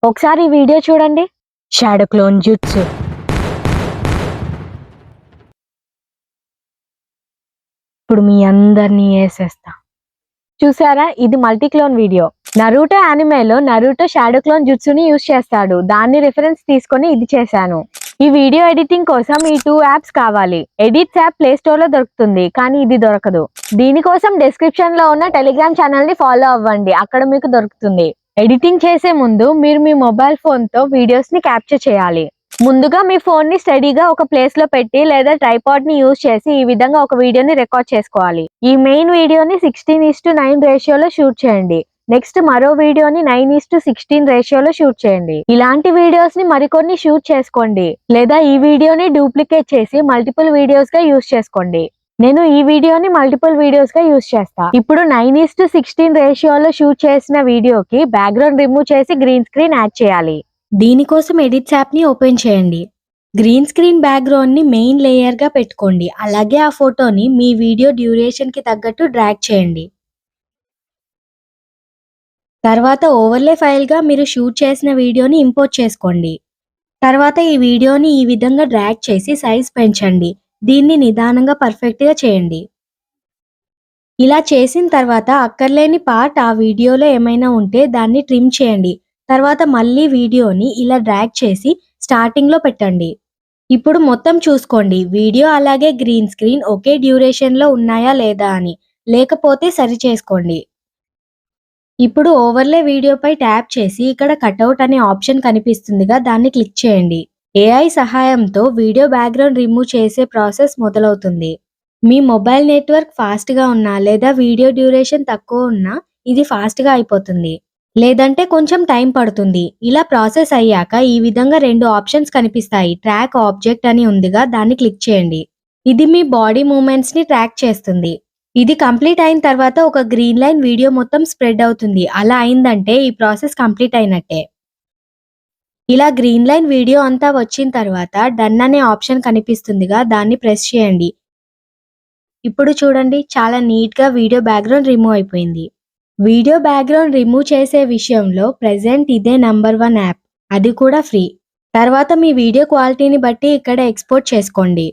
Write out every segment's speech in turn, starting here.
ఒకసారి ఈ వీడియో చూడండి. Shadow clone jutsu. ఇప్పుడు మీ అందరినీ ఏసేస్తా. చూసారా, ఇది మల్టీ క్లోన్ వీడియో. నరూటో యానిమేలో నరూటో షాడో క్లోన్ జుట్సుని యూజ్ చేస్తాడు. దాన్ని రిఫరెన్స్ తీసుకొని ఇది చేశాను. ఈ వీడియో ఎడిటింగ్ కోసం ఈ 2 యాప్స్ కావాలి. ఎడిట్స్ యాప్ ప్లే స్టోర్ లో దొరుకుతుంది, కానీ ఇది దొరకదు. దీనికోసం డిస్క్రిప్షన్ లో ఉన్న టెలిగ్రామ్ ఛానల్ ని ఫాలో అవ్వండి, అక్కడ మీకు దొరుకుతుంది. ఎడిటింగ్ చేసే ముందు మీరు మీ మొబైల్ ఫోన్ తో వీడియోస్ ని క్యాప్చర్ చేయాలి. ముందుగా మీ ఫోన్ ని స్టడీగా ఒక ప్లేస్ లో పెట్టి లేదా ట్రైపాడ్ ని యూజ్ చేసి ఈ విధంగా ఒక వీడియోని రికార్డ్ చేసుకోవాలి. ఈ మెయిన్ వీడియోని 16:9 రేషియోలో షూట్ చేయండి. నెక్స్ట్ మరో వీడియోని 9:16 రేషియోలో షూట్ చేయండి. ఇలాంటి వీడియోస్ ని మరికొన్ని షూట్ చేసుకోండి, లేదా ఈ వీడియోని డూప్లికేట్ చేసి మల్టిపుల్ వీడియోస్ గా యూజ్ చేసుకోండి. నేను ఈ వీడియోని మల్టిపుల్ వీడియోస్ గా యూజ్ చేస్తా. ఇప్పుడు 9:16 రేషియోలో షూట్ చేసిన వీడియోకి బ్యాక్గ్రౌండ్ రిమూవ్ చేసి గ్రీన్ స్క్రీన్ యాడ్ చేయాలి. దీనికోసం ఎడిట్స్ యాప్ ని ఓపెన్ చేయండి. గ్రీన్ స్క్రీన్ బ్యాక్గ్రౌండ్ ని మెయిన్ లేయర్ గా పెట్టుకోండి. అలాగే ఆ ఫోటోని మీ వీడియో డ్యూరేషన్ కి తగ్గట్టు డ్రాగ్ చేయండి. తర్వాత ఓవర్లే ఫైల్ గా మీరు షూట్ చేసిన వీడియోని ఇంపోర్ట్ చేసుకోండి. తర్వాత ఈ వీడియోని ఈ విధంగా డ్రాగ్ చేసి సైజ్ పెంచండి. దీన్ని నిదానంగా పర్ఫెక్ట్ గా చేయండి. ఇలా చేసిన తర్వాత అక్కర్లేని పార్ట్ ఆ వీడియోలో ఏమైనా ఉంటే దాన్ని ట్రిమ్ చేయండి. తర్వాత మళ్ళీ వీడియోని ఇలా డ్రాగ్ చేసి స్టార్టింగ్ లో పెట్టండి. ఇప్పుడు మొత్తం చూసుకోండి, వీడియో అలాగే గ్రీన్ స్క్రీన్ ఒకే డ్యూరేషన్ లో ఉన్నాయా లేదా అని. లేకపోతే సరి చేసుకోండి. ఇప్పుడు ఓవర్లే వీడియోపై ట్యాప్ చేసి ఇక్కడ కటౌట్ అనే ఆప్షన్ కనిపిస్తుందిగా, దాన్ని క్లిక్ చేయండి. ఏఐ సహాయంతో వీడియో బ్యాక్గ్రౌండ్ రిమూవ్ చేసే ప్రాసెస్ మొదలవుతుంది. మీ మొబైల్ నెట్వర్క్ ఫాస్ట్ గా ఉన్నా లేదా వీడియో డ్యూరేషన్ తక్కువ ఉన్నా ఇది ఫాస్ట్ గా అయిపోతుంది. లేదంటే కొంచెం టైం పడుతుంది. ఇలా ప్రాసెస్ అయ్యాక ఈ విధంగా 2 ఆప్షన్స్ కనిపిస్తాయి. ట్రాక్ ఆబ్జెక్ట్ అని ఉందిగా, దాన్ని క్లిక్ చేయండి. ఇది మీ బాడీ మూవ్మెంట్స్ ని ట్రాక్ చేస్తుంది. ఇది కంప్లీట్ అయిన తర్వాత ఒక గ్రీన్ లైన్ వీడియో మొత్తం స్ప్రెడ్ అవుతుంది. అలా అయిందంటే ఈ ప్రాసెస్ కంప్లీట్ అయినట్టే. ఇలా గ్రీన్ లైన్ వీడియో అంతా వచ్చిన తర్వాత డన్ అనే ఆప్షన్ కనిపిస్తుందిగా, దాన్ని ప్రెస్ చేయండి. ఇప్పుడు చూడండి, చాలా నీట్ గా వీడియో బ్యాక్గ్రౌండ్ రిమూవ్ అయిపోయింది. వీడియో బ్యాక్గ్రౌండ్ రిమూవ్ చేసే విషయంలో ప్రెజెంట్ ఇదే నంబర్ 1 యాప్, అది కూడా ఫ్రీ. తర్వాత మీ వీడియో క్వాలిటీని బట్టి ఇక్కడ ఎక్స్పోర్ట్ చేసుకోండి.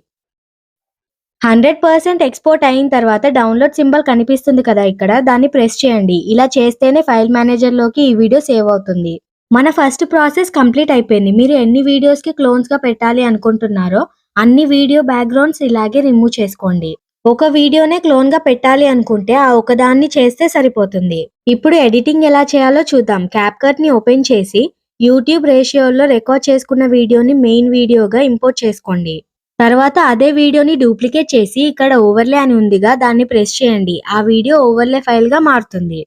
100% ఎక్స్పోర్ట్ అయిన తర్వాత డౌన్లోడ్ సింబల్ కనిపిస్తుంది కదా ఇక్కడ, దాన్ని ప్రెస్ చేయండి. ఇలా చేస్తేనే ఫైల్ మేనేజర్ లోకి ఈ వీడియో సేవ్ అవుతుంది. మన ఫస్ట్ ప్రాసెస్ కంప్లీట్ అయిపోయింది. మీరు ఎన్ని వీడియోస్ కి క్లోన్స్ గా పెట్టాలి అనుకుంటున్నారో అన్ని వీడియో బ్యాక్గ్రౌండ్స్ ఇలాగే రిమూవ్ చేసుకోండి. ఒక వీడియోనే క్లోన్ గా పెట్టాలి అనుకుంటే ఆ ఒకదాన్ని చేస్తే సరిపోతుంది. ఇప్పుడు ఎడిటింగ్ ఎలా చేయాలో చూద్దాం. క్యాప్కట్ ని ఓపెన్ చేసి యూట్యూబ్ రేషియోలో రికార్డ్ చేసుకున్న వీడియోని మెయిన్ వీడియోగా ఇంపోర్ట్ చేసుకోండి. తర్వాత అదే వీడియోని డూప్లికేట్ చేసి ఇక్కడ ఓవర్లే అని ఉందిగా, దాన్ని ప్రెస్ చేయండి. ఆ వీడియో ఓవర్లే ఫైల్ గా మారుతుంది.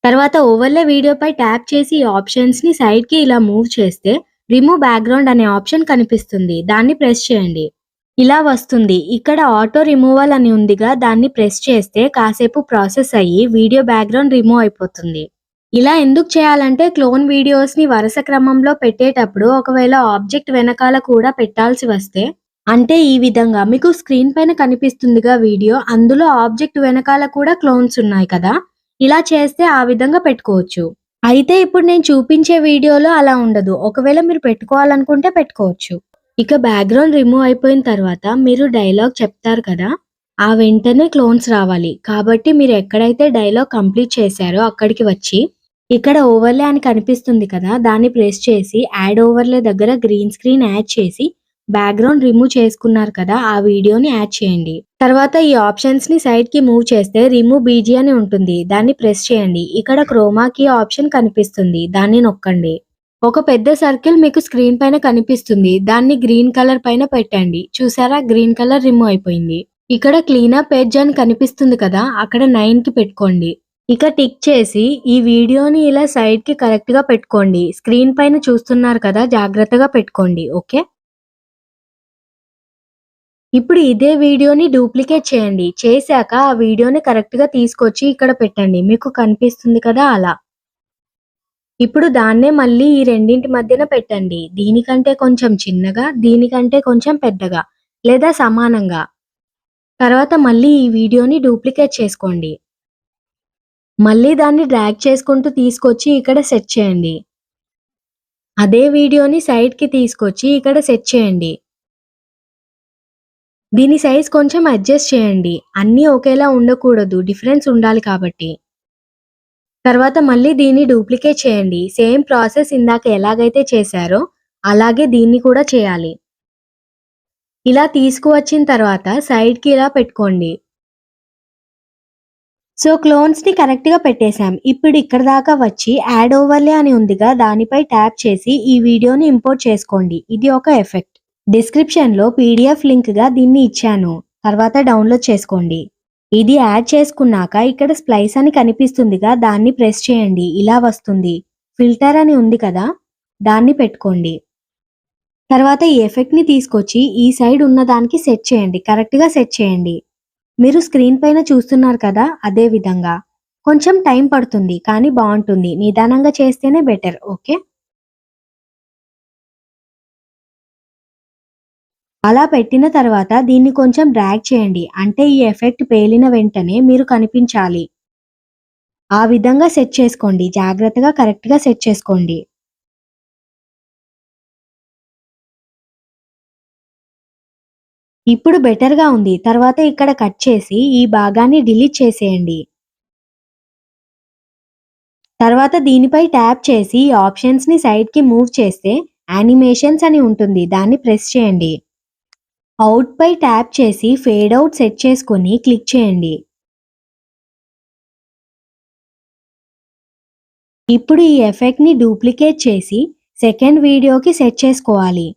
తర్వాత ఓవర్లే వీడియోపై ట్యాప్ చేసి ఈ ఆప్షన్స్ ని సైడ్ కి ఇలా మూవ్ చేస్తే రిమూవ్ బ్యాక్గ్రౌండ్ అనే ఆప్షన్ కనిపిస్తుంది. దాన్ని ప్రెస్ చేయండి. ఇలా వస్తుంది. ఇక్కడ ఆటో రిమూవల్ అని ఉందిగా, దాన్ని ప్రెస్ చేస్తే కాసేపు ప్రాసెస్ అయ్యి వీడియో బ్యాక్గ్రౌండ్ రిమూవ్ అయిపోతుంది. ఇలా ఎందుకు చేయాలంటే క్లోన్ వీడియోస్ ని వరుస క్రమంలో పెట్టేటప్పుడు ఒకవేళ ఆబ్జెక్ట్ వెనకాల కూడా పెట్టాల్సి వస్తే, అంటే ఈ విధంగా మీకు స్క్రీన్ పైన కనిపిస్తుందిగా వీడియో, అందులో ఆబ్జెక్ట్ వెనకాల కూడా క్లోన్స్ ఉన్నాయి కదా, ఇలా చేస్తే ఆ విధంగా పెట్టుకోవచ్చు. అయితే ఇప్పుడు నేను చూపించే వీడియోలో అలా ఉండదు. ఒకవేళ మీరు పెట్టుకోవాలనుకుంటే పెట్టుకోవచ్చు. ఇక బ్యాక్గ్రౌండ్ రిమూవ్ అయిపోయిన తర్వాత మీరు డైలాగ్ చెప్తారు కదా, ఆ వెంటనే క్లోన్స్ రావాలి. కాబట్టి మీరు ఎక్కడైతే డైలాగ్ కంప్లీట్ చేశారో అక్కడికి వచ్చి ఇక్కడ ఓవర్లే అని కనిపిస్తుంది కదా, దాన్ని ప్రెస్ చేసి యాడ్ ఓవర్లే దగ్గర గ్రీన్ స్క్రీన్ యాడ్ చేసి బ్యాక్గ్రౌండ్ రిమూవ్ చేసుకున్నారు కదా, ఆ వీడియోని యాడ్ చేయండి. తర్వాత ఈ ఆప్షన్స్ ని సైడ్ కి మూవ్ చేస్తే రిమూవ్ బీజీ అని ఉంటుంది. దాన్ని ప్రెస్ చేయండి. ఇక్కడ క్రోమా కీ ఆప్షన్ కనిపిస్తుంది, దాన్ని నొక్కండి. ఒక పెద్ద సర్కిల్ మీకు స్క్రీన్ పైన కనిపిస్తుంది. దాన్ని గ్రీన్ కలర్ పైన పెట్టండి. చూసారా, గ్రీన్ కలర్ రిమూవ్ అయిపోయింది. ఇక్కడ క్లీనప్ ఎడ్జ్ అని కనిపిస్తుంది కదా, అక్కడ 9 కి పెట్టుకోండి. ఇక టిక్ చేసి ఈ వీడియోని ఇలా సైడ్ కి కరెక్ట్ గా పెట్టుకోండి. స్క్రీన్ పైన చూస్తున్నారు కదా, జాగ్రత్తగా పెట్టుకోండి. ఓకే, ఇప్పుడు ఇదే వీడియోని డూప్లికేట్ చేయండి. చేశాక ఆ వీడియోని కరెక్ట్ గా తీసుకొచ్చి ఇక్కడ పెట్టండి. మీకు కనిపిస్తుంది కదా అలా. ఇప్పుడు దాన్నే మళ్ళీ ఈ రెండింటి మధ్యన పెట్టండి. దీనికంటే కొంచెం చిన్నగా, దీనికంటే కొంచెం పెద్దగా, లేదా సమానంగా. తర్వాత మళ్ళీ ఈ వీడియోని డూప్లికేట్ చేసుకోండి. మళ్ళీ దాన్ని డ్రాగ్ చేసుకుంటూ తీసుకొచ్చి ఇక్కడ సెట్ చేయండి. అదే వీడియోని సైడ్‌కి తీసుకొచ్చి ఇక్కడ సెట్ చేయండి. దీని సైజ్ కొంచెం అడ్జస్ట్ చేయండి. అన్నీ ఒకేలా ఉండకూడదు. డిఫరెన్స్ ఉండాలి కాబట్టి. తర్వాత మళ్ళీ దీన్ని డూప్లికేట్ చేయండి. సేమ్ ప్రాసెస్ ఇందాక ఎలాగైతే చేశారో అలాగే దీన్ని కూడా చేయాలి. ఇలా తీసుకువచ్చిన తర్వాత సైడ్‌కి ఇలా పెట్టుకోండి. సో, క్లోన్స్‌ని కరెక్ట్‌గా పెట్టేసాం. ఇప్పుడు ఇక్కడ దాకా వచ్చి యాడ్ ఓవర్‌లే అని ఉందిగా దానిపై ట్యాప్ చేసి ఈ వీడియోని ఇంపోర్ట్ చేసుకోండి. ఇది ఒక ఎఫెక్ట్. డిస్క్రిప్షన్‌లో పీడీఎఫ్ లింక్‌గా దీన్ని ఇచ్చాను. తర్వాత డౌన్‌లోడ్ చేసుకోండి. ఇది యాడ్ చేసుకున్నాక ఇక్కడ స్ప్లైస్ అని కనిపిస్తుందిగా దాన్ని ప్రెస్ చేయండి. ఇలా వస్తుంది. ఫిల్టర్ అని ఉంది కదా దాన్ని పెట్టుకోండి. తర్వాత ఈ ఎఫెక్ట్‌ని తీసుకొచ్చి ఈ సైడ్ ఉన్న దానికి సెట్ చేయండి. కరెక్ట్‌గా సెట్ చేయండి. మీరు స్క్రీన్ పైన చూస్తున్నారు కదా అదే విధంగా. కొంచెం టైం పడుతుంది కానీ బావుంటుంది. నిదానంగా చేస్తేనే బెటర్. ఓకే. అలా పెట్టిన తర్వాత దీన్ని కొంచెం డ్రాగ్ చేయండి. అంటే ఈ ఎఫెక్ట్ పేలిన వెంటనే మీరు కనిపించాలి. ఆ విధంగా సెట్ చేసుకోండి. జాగ్రత్తగా కరెక్ట్‌గా సెట్ చేసుకోండి. ఇప్పుడు బెటర్‌గా ఉంది. తర్వాత ఇక్కడ కట్ చేసి ఈ భాగాన్ని డిలీట్ చేసేయండి. తర్వాత దీనిపై ట్యాప్ చేసి ఈ ఆప్షన్స్‌ని సైడ్‌కి మూవ్ చేస్తే యానిమేషన్స్ అని ఉంటుంది. దాన్ని ప్రెస్ చేయండి. అవుట్ పై ట్యాప్ చేసి ఫేడ్ అవుట్ సెట్ చేసుకొని క్లిక్ చేయండి. ఇప్పుడు ఈ ఎఫెక్ట్‌ని డూప్లికేట్ చేసి సెకండ్ వీడియోకి సెట్ చేసుకోవాలి.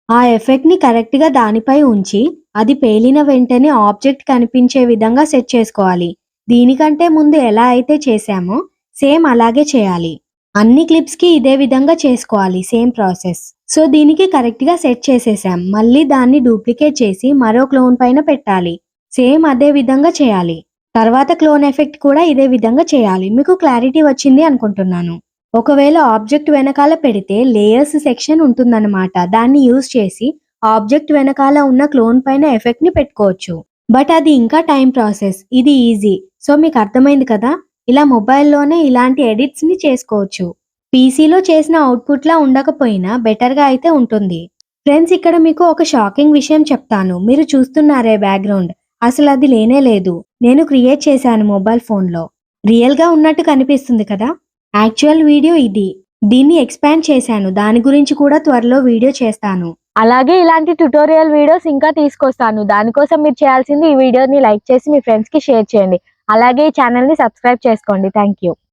ఆ ఎఫెక్ట్‌ని కరెక్ట్‌గా దానిపై ఉంచి అది పేలిన వెంటనే ఆబ్జెక్ట్ కనిపించే విధంగా సెట్ చేసుకోవాలి. దీనికంటే ముందు ఎలా అయితే చేశామో సేమ్ అలాగే చేయాలి. అన్ని క్లిప్స్‌కి ఇదే విధంగా చేసుకోవాలి. Same process. సో, దీనికి కరెక్ట్‌గా సెట్ చేసేసాం. మళ్ళీ దాన్ని డూప్లికేట్ చేసి మరో క్లోన్ పైన పెట్టాలి. సేమ్ అదే విధంగా చేయాలి. తర్వాత క్లోన్ ఎఫెక్ట్ కూడా ఇదే విధంగా చేయాలి. మీకు క్లారిటీ వచ్చింది అనుకుంటున్నాను. ఒకవేళ ఆబ్జెక్ట్ వెనకాల పెడితే లేయర్స్ సెక్షన్ ఉంటుందన్నమాట. దాన్ని యూజ్ చేసి ఆబ్జెక్ట్ వెనకాల ఉన్న క్లోన్ పైన ఎఫెక్ట్ ని పెట్టుకోవచ్చు. బట్ అది ఇంకా టైం ప్రాసెస్. ఇది ఈజీ. సో, మీకు అర్థమైంది కదా. ఇలా మొబైల్లోనే ఇలాంటి ఎడిట్స్ ని చేసుకోవచ్చు. పీసీలో చేసిన అవుట్పుట్ లా ఉండకపోయినా బెటర్ గా అయితే ఉంటుంది. ఫ్రెండ్స్, ఇక్కడ మీకు ఒక షాకింగ్ విషయం చెప్తాను. మీరు చూస్తున్నారే బ్యాక్గ్రౌండ్, అసలు అది లేనే లేదు. నేను క్రియేట్ చేశాను మొబైల్ ఫోన్లో. రియల్ గా ఉన్నట్టు కనిపిస్తుంది కదా. యాక్చువల్ వీడియో ఇది. దీన్ని ఎక్స్పాండ్ చేశాను. దాని గురించి కూడా త్వరలో వీడియో చేస్తాను. అలాగే ఇలాంటి ట్యుటోరియల్ వీడియోస్ ఇంకా తీసుకొస్తాను. దానికోసం మీరు చేయాల్సింది ఈ వీడియోని లైక్ చేసి మీ ఫ్రెండ్స్‌కి షేర్ చేయండి. అలాగే ఈ ఛానెల్‌ని సబ్స్క్రైబ్ చేసుకోండి. Thank you.